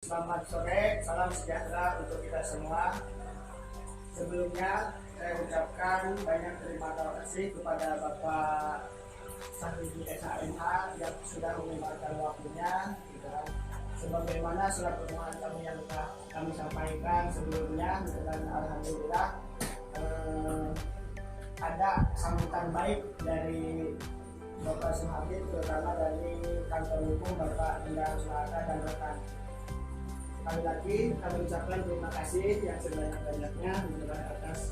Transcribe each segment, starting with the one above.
Selamat sore, salam sejahtera untuk kita semua. Sebelumnya saya ucapkan banyak terima kasih kepada Bapak Sahrudi SHMH yang sudah menyempatkan waktunya. Sebagaimana surat permohonan kami yang telah kami sampaikan sebelumnya, dan alhamdulillah ada sambutan baik dari Bapak Suhabib, terutama dari kantor hukum Bapak Indra Suhata dan rekan. Sekali lagi kami ucapkan terima kasih yang sebanyak-banyaknya atas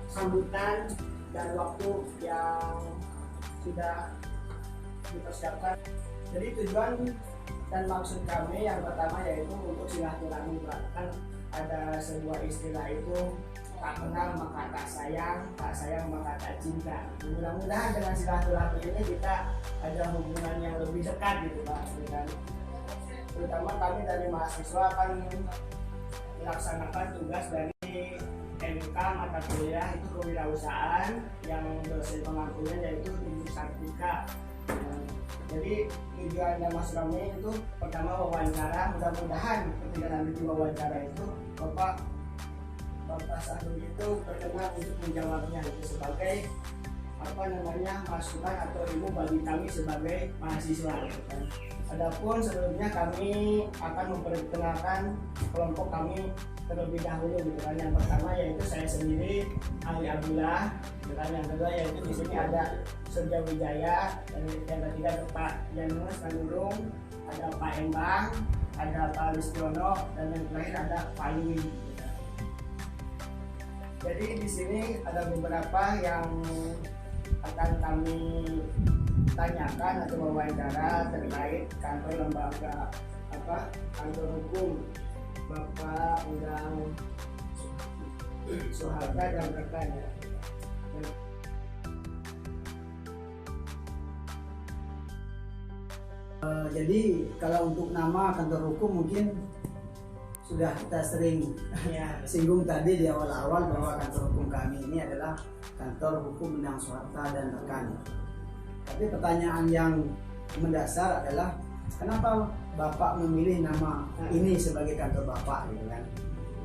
sambutan dan waktu yang sudah dipersiapkan. Jadi tujuan dan maksud kami yang pertama yaitu untuk silaturahmi, bahkan ada sebuah istilah itu, tak kenal maka tak sayang maka tak cinta. Mudah-mudahan dengan silaturahmi ini kita ada hubungan yang lebih dekat gitu Pak. Dan terutama kami dari mahasiswa akan melaksanakan tugas dari MK mata kuliah itu kewirausahaan yang dosen pengampunya yaitu Ibu Sartika. Jadi tujuan dan maksud kami itu pertama wawancara, mudah-mudahan ketika nanti di wawancara itu Bapak Sahrudi itu berkenan untuk menjawabnya itu sebagai masukan atau ilmu bagi kami sebagai mahasiswa gitu kan. Adapun sebelumnya kami akan memperkenalkan kelompok kami terlebih dahulu gitu kan. Yang pertama yaitu saya sendiri Ali Abdullah, gitu kan. Yang kedua yaitu di sini ada Surya Wijaya, dan yang ketiga ada Pak Janus Manurung, ada Pak Embang, ada Pak Listiono, dan yang terakhir ada Pak Yui. Gitu. Jadi di sini ada beberapa yang akan kami tanyakan atau wawancara terkait kantor lembaga kantor hukum Bapak Undang Suhata dan rekannya. Jadi kalau untuk nama kantor hukum mungkin sudah kita sering singgung tadi di awal-awal bahwa kantor hukum kami ini adalah kantor hukum Undang Suhata dan rekan. Tapi pertanyaan yang mendasar adalah kenapa Bapak memilih nama ini sebagai kantor Bapak gitu kan?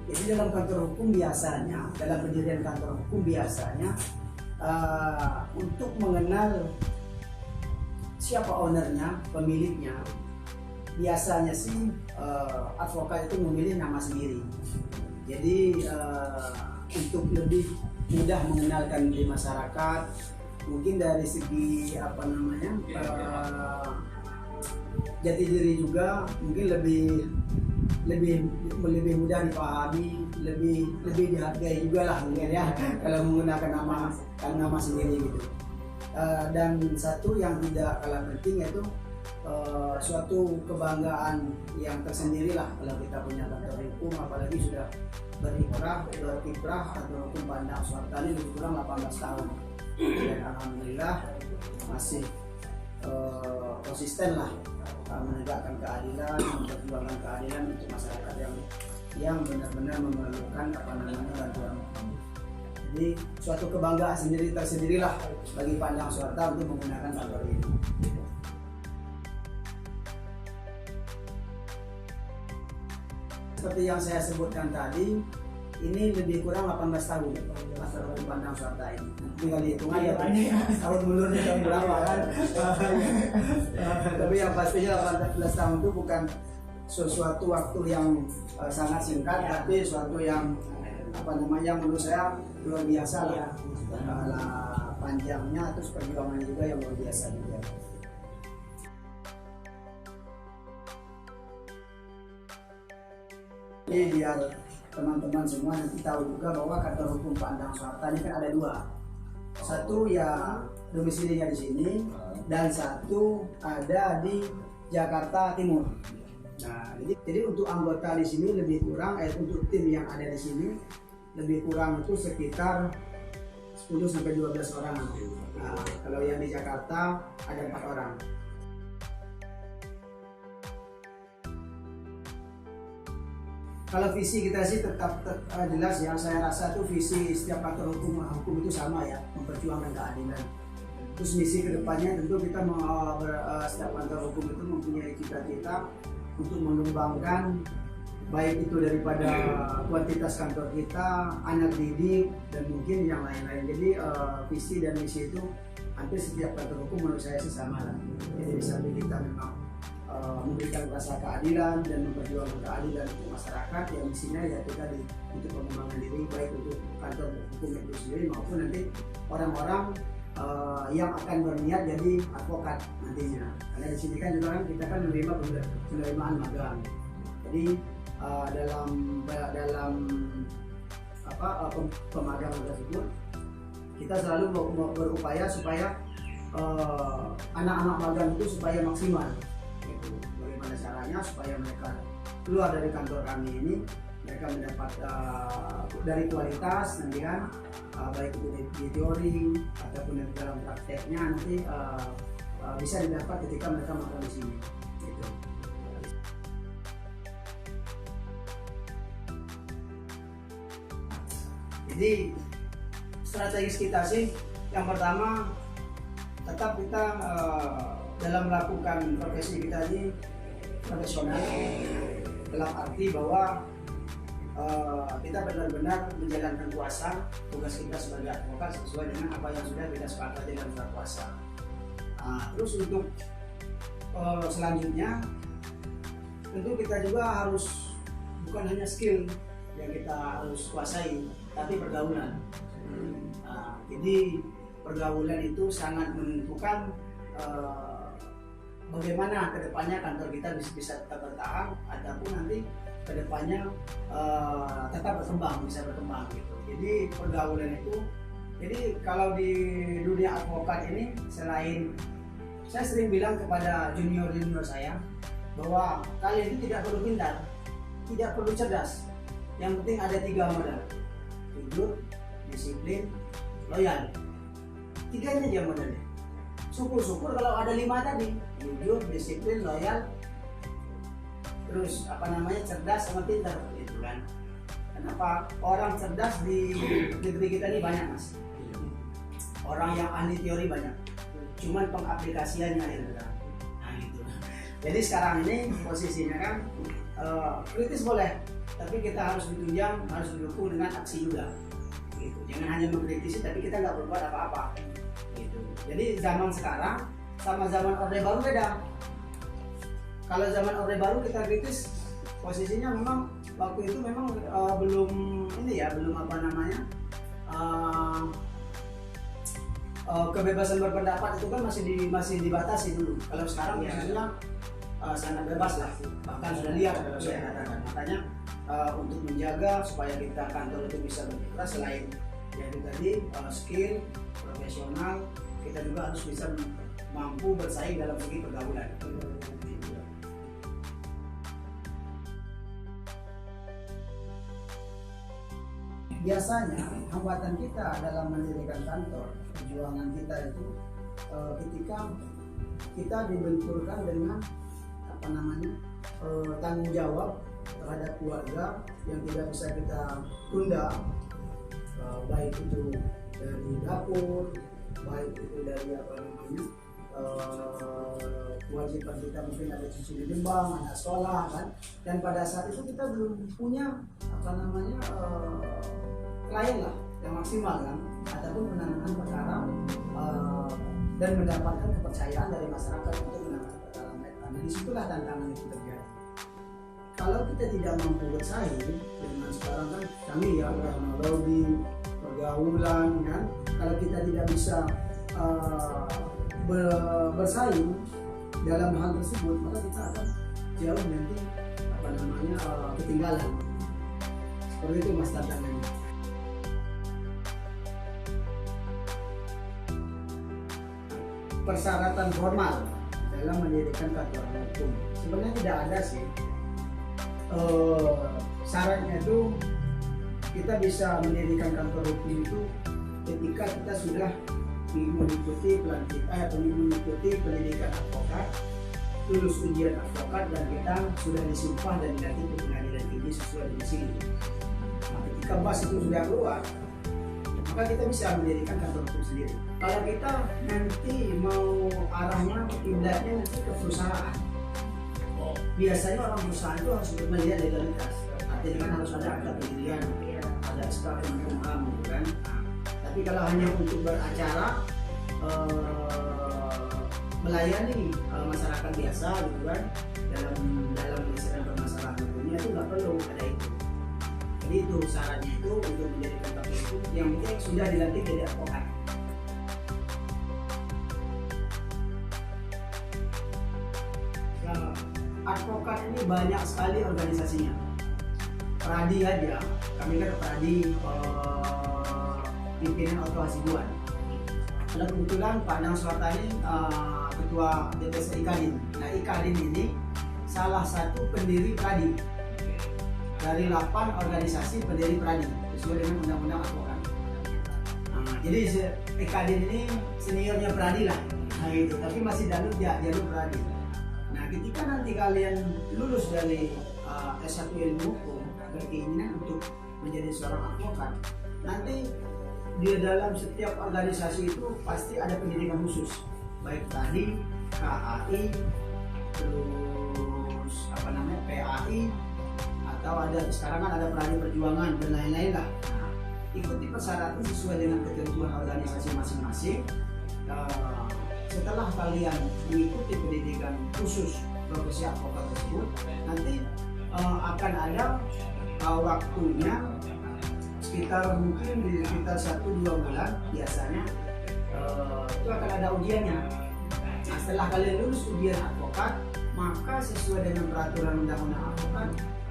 Jadi dalam kantor hukum biasanya, dalam pendirian kantor hukum biasanya untuk mengenal siapa ownernya, pemiliknya, biasanya sih advokat itu memilih nama sendiri. Jadi untuk lebih mudah mengenalkan di masyarakat, mungkin dari segi jati diri juga mungkin lebih mudah dipahami, lebih dihargai juga lah mungkin ya kalau menggunakan nama sendiri gitu. Dan satu yang tidak kalah penting yaitu suatu kebanggaan yang tersendiri lah kalau kita punya kantor hukum, apalagi sudah berkiprah atau hukum Pandang Suhata ini lebih kurang 18 tahun. Dan alhamdulillah masih konsisten lah menegakkan keadilan, memperjuangkan keadilan untuk masyarakat yang benar-benar memerlukan bantuan. Jadi suatu kebanggaan tersendirilah bagi Pandang Suhata untuk menggunakan kantor ini. Seperti yang saya sebutkan tadi, ini lebih kurang 18 tahun kantor hukum Pandang Suhata ini. Tinggal dihitung aja tahun mundur tahun berapa kan. Tapi yang pastinya 18 tahun itu bukan sesuatu waktu yang sangat singkat, tapi suatu yang menurut saya luar biasa lah. Panjangnya terus perjuangannya juga yang luar biasa juga. Jadi biar teman-teman semua nanti tahu juga bahwa kantor hukum Pandang Suhata ini kan ada dua. Satu ya domisilinya di sini dan satu ada di Jakarta Timur. Nah, jadi untuk anggota di sini lebih kurang, untuk tim yang ada di sini lebih kurang itu sekitar 10-12 orang. Nah, kalau yang di Jakarta ada 4 orang. Kalau visi kita sih tetap jelas ya, saya rasa tuh visi setiap kantor hukum itu sama ya, memperjuangkan keadilan. Terus misi kedepannya tentu kita setiap kantor hukum itu mempunyai cita-cita untuk mengembangkan baik itu daripada kuantitas kantor kita, anak didik, dan mungkin yang lain-lain. Jadi visi dan misi itu hampir setiap kantor hukum menurut saya sih sama lah. Jadi di samping kita memang memberikan rasa keadilan dan memperjuangkan keadilan untuk masyarakat, yang misinya ya kita untuk pengembangan diri baik untuk kantor hukum itu sendiri maupun nanti orang-orang yang akan berniat jadi advokat nantinya. Karena di sini kan juga kan kita kan menerima penerimaan magang. Jadi dalam pemagangan tersebut kita selalu berupaya supaya anak-anak magang itu supaya maksimal. Gitu. Bagaimana caranya supaya mereka keluar dari kantor kami ini, mereka mendapat dari kualitas nanti kan, baik itu di teori ataupun di dalam prakteknya nanti bisa didapat ketika mereka magang di sini. Gitu. Jadi strategis kita sih yang pertama tetap kita dalam melakukan profesi kita ini profesional, dalam arti bahwa kita benar-benar menjalankan kuasa tugas kita sebagai advokat sesuai dengan apa yang sudah kita sepakati dalam surat kuasa. Terus untuk selanjutnya tentu kita juga harus bukan hanya skill yang kita harus kuasai, tapi pergaulan. Jadi pergaulan itu sangat menentukan bagaimana kedepannya kantor kita bisa tetap bertahan ataupun nanti kedepannya tetap bisa berkembang gitu. Jadi pergaulan itu, jadi kalau di dunia advokat ini selain saya sering bilang kepada junior saya bahwa kalian itu tidak perlu pintar, tidak perlu cerdas, yang penting ada 3 modal: jujur, disiplin, loyal. 3 aja modalnya. Syukur-syukur kalau ada 5 tadi: jujur, disiplin, loyal, terus cerdas sama pintar, gitu kan. Kenapa orang cerdas di negeri kita ini banyak, Mas? Orang yang ahli teori banyak, cuman pengaplikasiannya itu kan. Nah gitu. Jadi sekarang ini posisinya kan kritis boleh, tapi kita harus ditunjang, harus didukung dengan aksi juga. Gitu. Jangan hanya mengkritisi tapi kita nggak berbuat apa-apa. Gitu. Jadi zaman sekarang sama zaman Orde Baru beda. Kalau zaman Orde Baru kita kritis, posisinya memang waktu itu memang belum kebebasan berpendapat itu kan masih dibatasi dulu. Kalau sekarang biasanya sangat bebas lah, bahkan sudah lihat kalau saya katakan. Makanya untuk menjaga supaya kita kantor itu bisa berkiprah, selain yaitu tadi skill profesional, kita juga harus bisa mampu bersaing dalam segi pergaulan. Biasanya hambatan kita dalam mendirikan kantor, perjuangan kita itu ketika kita dibenturkan dengan tanggung jawab terhadap keluarga yang tidak bisa kita tunda, baik itu dari dapur, baik itu dari kewajiban kita, mungkin ada cucu di Lembang, anak sekolah kan, dan pada saat itu kita belum punya klien lah yang maksimal kan, ataupun penanganan perkara dan mendapatkan kepercayaan dari masyarakat untuk menangani perkara mereka. Nah, disitulah tantangan itu terjadi. Kalau kita tidak mampu bersaing dengan sekarang kan kami ya teknologi, pergaulan kan, kalau kita tidak bisa bersaing dalam hal tersebut, maka kita akan jauh nanti ketinggalan. Seperti itu Mas tantangannya. Persyaratan formal dalam mendirikan kantor hukum sebenarnya tidak ada sih. Syaratnya itu kita bisa mendirikan kantor hukum itu ketika kita sudah mengikuti pendidikan advokat, lulus ujian advokat, dan kita sudah disumpah dan dilantik ke pengadilan tinggi sesuai dengan sini. Nah, ketika BAS itu sudah keluar, maka kita bisa mendirikan kantor hukum sendiri. Kalau kita nanti mau arahnya kiblatnya nanti ke perusahaan, biasanya orang perusahaan itu harus melihat legalitas. jadi kan harus ada akta pendirian, Iya. ada SK Kemenkumham gitu kan. Tapi kalau hanya untuk beracara melayani masyarakat biasa gitu kan, dalam menyelesaikan permasalahan hukumnya itu nggak perlu ada itu. Jadi itu syaratnya itu untuk menjadikan pakar hukum yang penting sudah dilantik jadi advokat. Nah, advokat ini banyak sekali organisasinya. Pradi aja, kami kan Pradi pimpinan Auto Hasibuan. Ada kebetulan Pak Nang Suartani ketua DPS Ikadin. Nah, Ikadin ini salah satu pendiri Pradi dari 8 organisasi pendiri Pradi sesuai dengan undang-undang advokat. Nah, jadi Ikadin ini seniornya Pradi lah, nah, gitu. Tapi masih jalur Pradi. Nah, ketika nanti kalian lulus dari S1 ilmu hukum, berkeinginan untuk menjadi seorang advokat, nanti di dalam setiap organisasi itu pasti ada pendidikan khusus, baik tadi KAI, terus PAI, atau ada sekarang kan ada Pradi Perjuangan dan lain-lain lah. Nah, ikuti persyaratan sesuai dengan ketentuan organisasi masing-masing. Setelah kalian mengikuti pendidikan khusus profesi advokat tersebut, nanti akan ada waktunya sekitar mungkin di sekitar 1-2 bulan biasanya itu akan ada ujiannya. Nah, setelah kalian lulus ujian advokat, maka sesuai dengan peraturan undang-undang advokat,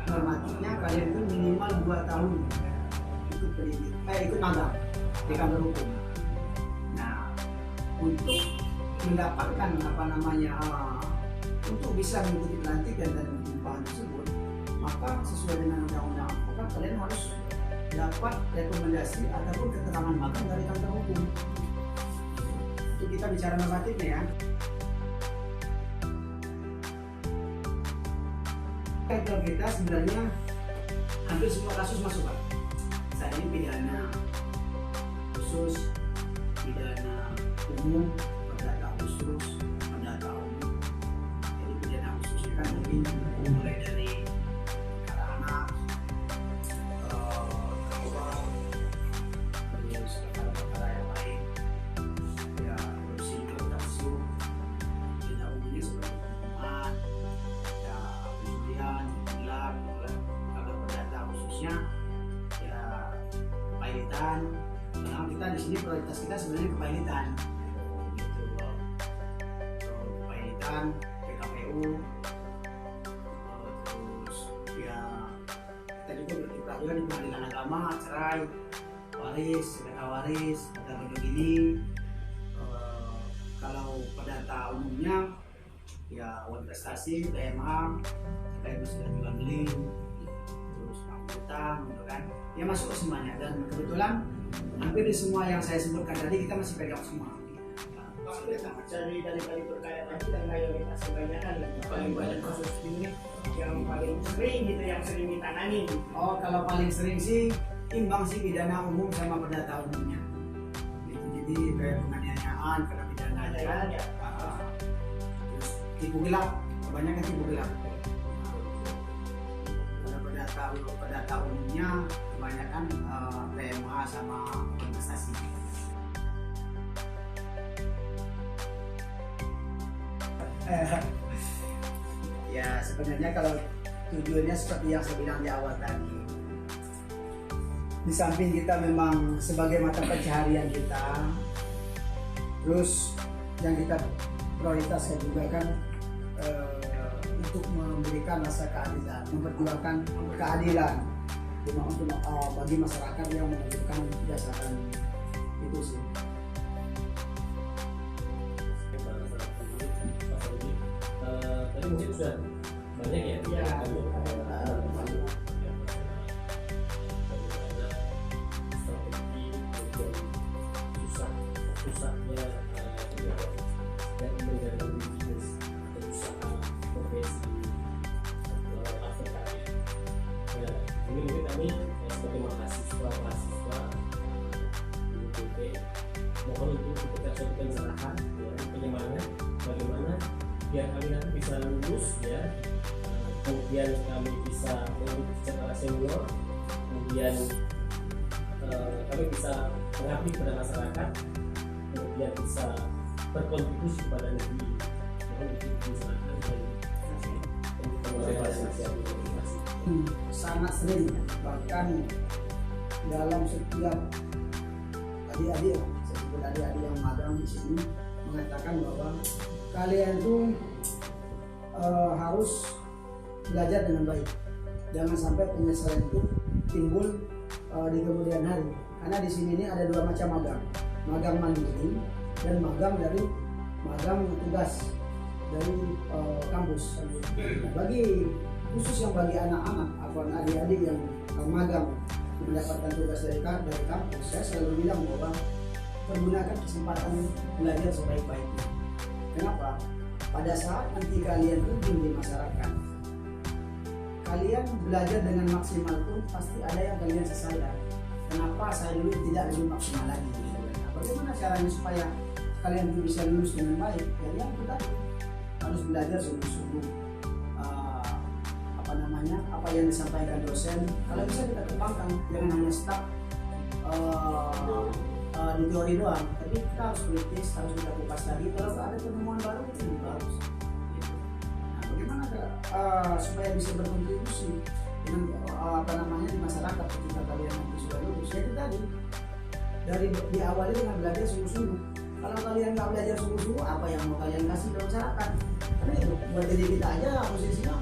normatifnya kalian itu minimal 2 tahun ikut magang di kantor hukum. Nah, untuk mendapatkan untuk bisa mengikuti pelantikan dan pengupahan tersebut, maka sesuai dengan undang-undang advokat kalian harus dapat rekomendasi ataupun keterangan magang dari kantor hukum. Itu kita bicara normatifnya ya. Kantor kita sebenarnya hampir semua kasus masuk Pak. Saat ini pidana khusus, pidana umum, perdata khusus, perdata umum. Jadi pidana khususnya kan mungkin mulai dari anak, terus perkara yang lain, ya korupsi, korupsi, pidana umumnya seperti pembunuhan, ya pencurian, gelap, kalau perdata khususnya ya kepailitan. Karena kita di sini prioritas kita sebenarnya kepailitan, gitu. Kepailitan, PKPU, terus ya kita juga berkiprah juga di pengadilan agama, cerai, waris, sengketa waris, perdata begini. Kalau perdata umumnya ya uang prestasi, PMA, kayak sudah jual beli, terus utang, gitu kan? Ya masuk ke semuanya, dan kebetulan hampir di semua yang saya sebutkan tadi kita masih pegang semua. Dari berkaya tadi dan mayoritas kebanyakan yang paling banyak kasus ini yang paling sering gitu yang sering ditangani. Oh, kalau paling sering sih imbang sih pidana umum sama perdata umumnya. Jadi kayak penganiayaan, kena pidana aja kan. Ya. Terus tipu gelap, kebanyakan tipu gelap. Perdata umumnya kebanyakan PMA sama investasi. Ya sebenarnya kalau tujuannya seperti yang saya bilang di awal tadi, di samping kita memang sebagai mata pencaharian kita, terus yang kita prioritaskan juga kan untuk memberikan rasa keadilan, memperjuangkan keadilan untuk bagi masyarakat yang membutuhkan berdasarkan itu sih. Tadi mungkin sudah banyak ya. Iya. Susahnya dan menjalankan bisnis atau usaha profesi advokat. Ya, ini mungkin kami sebagai mahasiswa di UPT mohon untuk diberikan suatu pencerahan, ya, penyemangat bagaimana biar kami nanti bisa lulus, ya, kemudian kami bisa mengikuti cita rasa senior, kemudian kami bisa mengabdi kepada masyarakat, kemudian bisa berkontribusi pada negeri. Mohon diserahkan dan sangat sering, bahkan dalam setiap adik-adik, sebut adik-adik yang magang di sini mengatakan bahwa kalian tuh harus belajar dengan baik. Jangan sampai penyesalan itu timbul di kemudian hari. Karena di sini ini ada dua macam magang mandiri dan magang tugas dari kampus. Nah, bagi khusus yang bagi anak-anak atau adik-adik yang magang mendapatkan tugas dari kampus, saya selalu bilang bahwa pergunakan kesempatan belajar sebaik-baiknya. Kenapa? Pada saat nanti kalian terjun di masyarakat, kalian belajar dengan maksimal pun pasti ada yang kalian sesalkan. Kenapa saya dulu tidak lebih maksimal lagi? Nah, bagaimana caranya supaya kalian bisa lulus dengan baik? Ya, yang kita harus belajar sungguh-sungguh. Apa yang disampaikan dosen, kalau bisa kita kembangkan, jangan hanya stuck di teori doang, tapi kita harus kritis, harus kita kupas lagi. Kalau ada penemuan baru itu lebih bagus. Nah, bagaimana supaya bisa berkontribusi dengan di masyarakat ketika kalian nanti sudah lulus? Ya itu tadi, dari diawali dengan belajar sungguh-sungguh. Kalau kalian nggak belajar sungguh-sungguh, apa yang mau kalian kasih ke masyarakat? Karena itu buat diri kita aja posisinya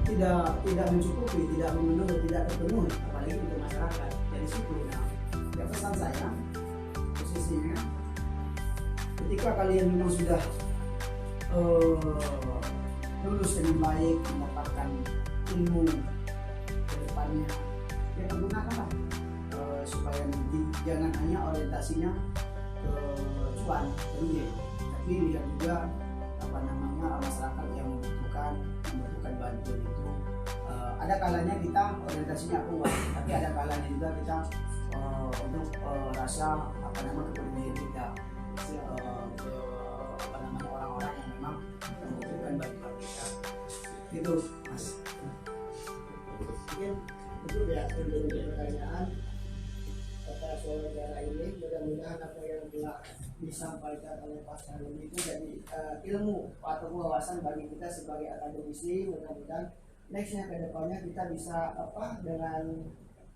tidak mencukupi, tidak memenuhi, tidak terpenuhi, apalagi untuk masyarakat. Dari situ, nah, ya pesan saya posisinya, ketika kalian memang sudah lulus dengan baik, mendapatkan ilmu ke depannya, ya pergunakanlah supaya nanti jangan hanya orientasinya ke cuan, duit, tapi lihat juga masyarakat yang membutuhkan bantuan itu. Ada kalanya kita orientasinya ke uang, tapi ada kalanya juga kita untuk rasa kepedulian kita ke orang-orang yang memang membutuhkan bantuan kita. Gitu, Mas. Mungkin itu ya menjadi pertanyaan atas wawancara ini. Mudah-mudahan apa yang telah disampaikan oleh Pak Sarun itu jadi ilmu atau wawasan bagi kita sebagai akademisi. Mudah-mudahan nextnya ke depannya kita bisa dengan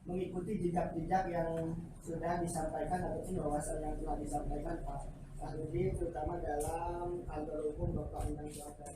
mengikuti jejak-jejak yang sudah disampaikan ataupun wawasan yang telah disampaikan Pak Sarun, terutama dalam kantor hukum Bapak Undang Suaka.